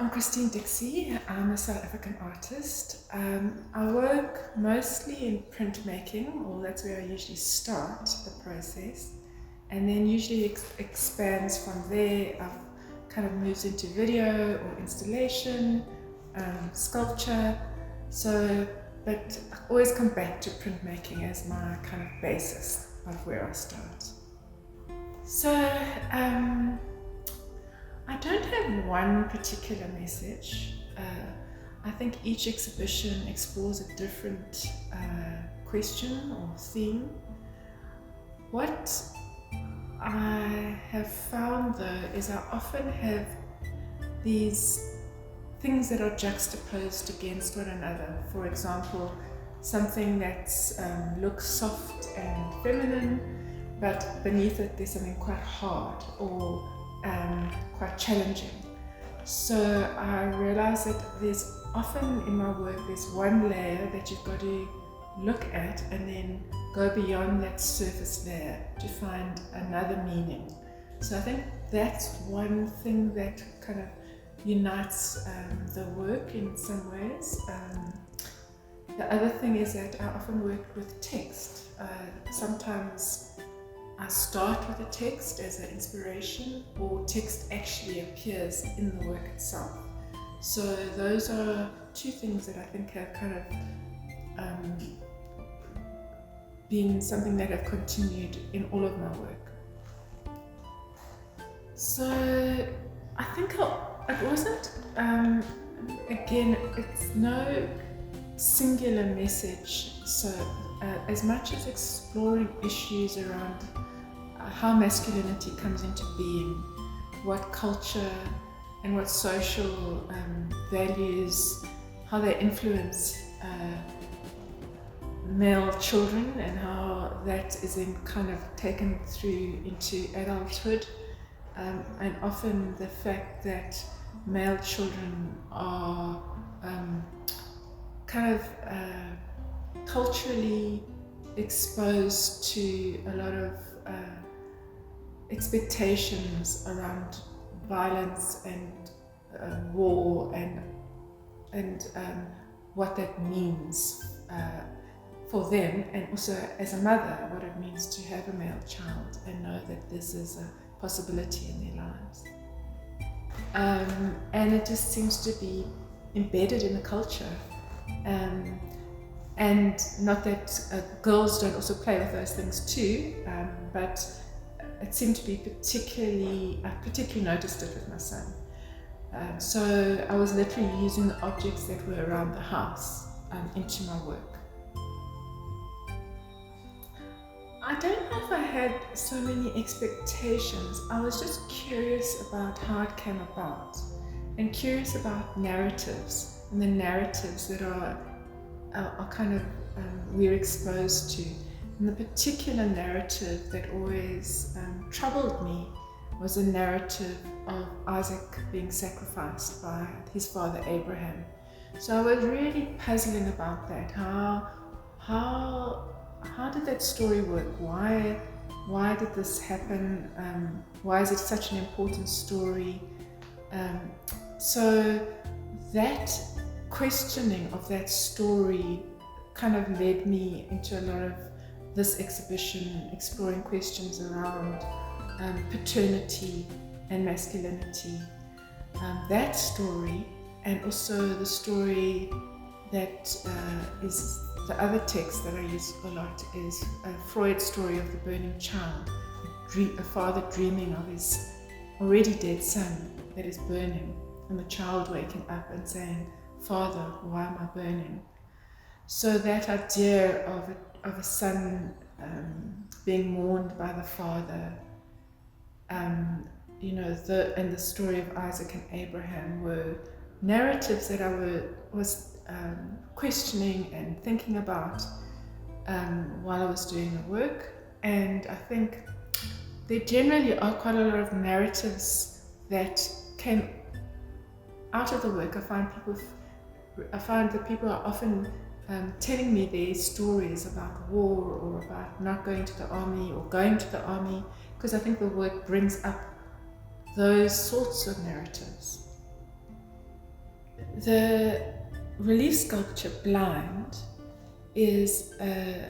I'm Christine Dixie. I'm a South African artist. I work mostly in printmaking, or that's where I usually start the process, and then usually expands from there. I've kind of moved into video or installation, sculpture. But I always come back to printmaking as my kind of basis of where I start. So, I don't have one particular message. I think each exhibition explores a different question or theme. What I have found though is I often have these things that are juxtaposed against one another. For example, something that looks soft and feminine, but beneath it there's something quite hard or quite challenging. So I realize that there's often in my work there's one layer that you've got to look at and then go beyond that surface layer to find another meaning. So I think that's one thing that kind of unites the work in some ways. The other thing is that I often work with text. Sometimes I start with a text as an inspiration, or text actually appears in the work itself. So those are two things that I think have kind of been something that have continued in all of my work. So I think it wasn't, again, it's no singular message. So as much as exploring issues around how masculinity comes into being, what culture and what social values, how they influence male children, and how that is then kind of taken through into adulthood, and often the fact that male children are kind of culturally exposed to a lot of expectations around violence and war and what that means for them, and also as a mother what it means to have a male child and know that this is a possibility in their lives. And it just seems to be embedded in the culture. And not that girls don't also play with those things too, but it seemed to be I particularly noticed it with my son. So I was literally using the objects that were around the house into my work. I don't know if I had so many expectations. I was just curious about how it came about, and curious about narratives, and the narratives that are kind of we're exposed to. And the particular narrative that always troubled me was a narrative of Isaac being sacrificed by his father Abraham. So I was really puzzling about that. How did that story work? Why did this happen? Why is it such an important story? So that questioning of that story kind of led me into a lot of this exhibition, exploring questions around paternity and masculinity. That story, and also the story that is the other text that I use a lot, is Freud's story of the burning child, a father dreaming of his already dead son that is burning, and the child waking up and saying, "Father, why am I burning?" So that idea of a son being mourned by the father, and the story of Isaac and Abraham were narratives that I was questioning and thinking about while I was doing the work. And I think there generally are quite a lot of narratives that came out of the work. I find that people are often telling me their stories about war, or about not going to the army or going to the army, because I think the work brings up those sorts of narratives. The relief sculpture Blind is an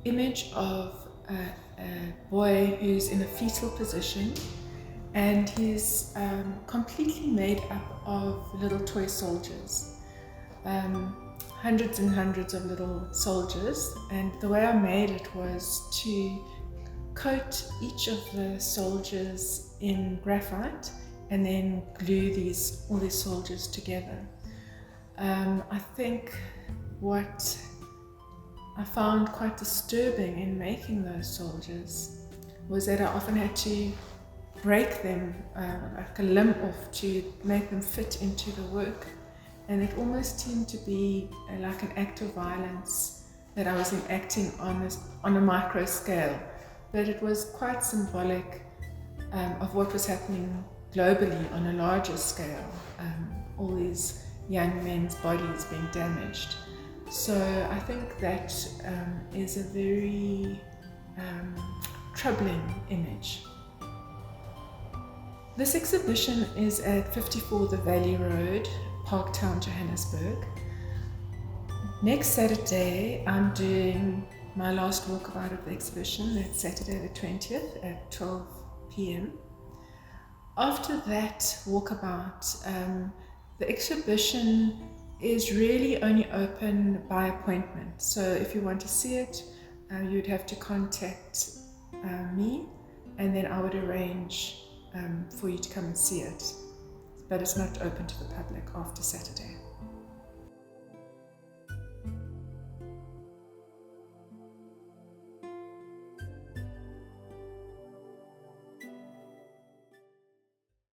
image of a boy who's in a fetal position, and he's completely made up of little toy soldiers. Hundreds and hundreds of little soldiers, and the way I made it was to coat each of the soldiers in graphite and then glue all these soldiers together. I think what I found quite disturbing in making those soldiers was that I often had to break them like a limb off to make them fit into the work, and it almost seemed to be like an act of violence that I was enacting on a micro scale, but it was quite symbolic of what was happening globally on a larger scale, all these young men's bodies being damaged. So I think that is a very troubling image. This exhibition is at 54 The Valley Road, Parktown, Johannesburg. Next Saturday, I'm doing my last walkabout of the exhibition. That's Saturday the 20th at 12 p.m. After that walkabout, the exhibition is really only open by appointment. So if you want to see it, you'd have to contact me, and then I would arrange for you to come and see it. But it's not open to the public after Saturday.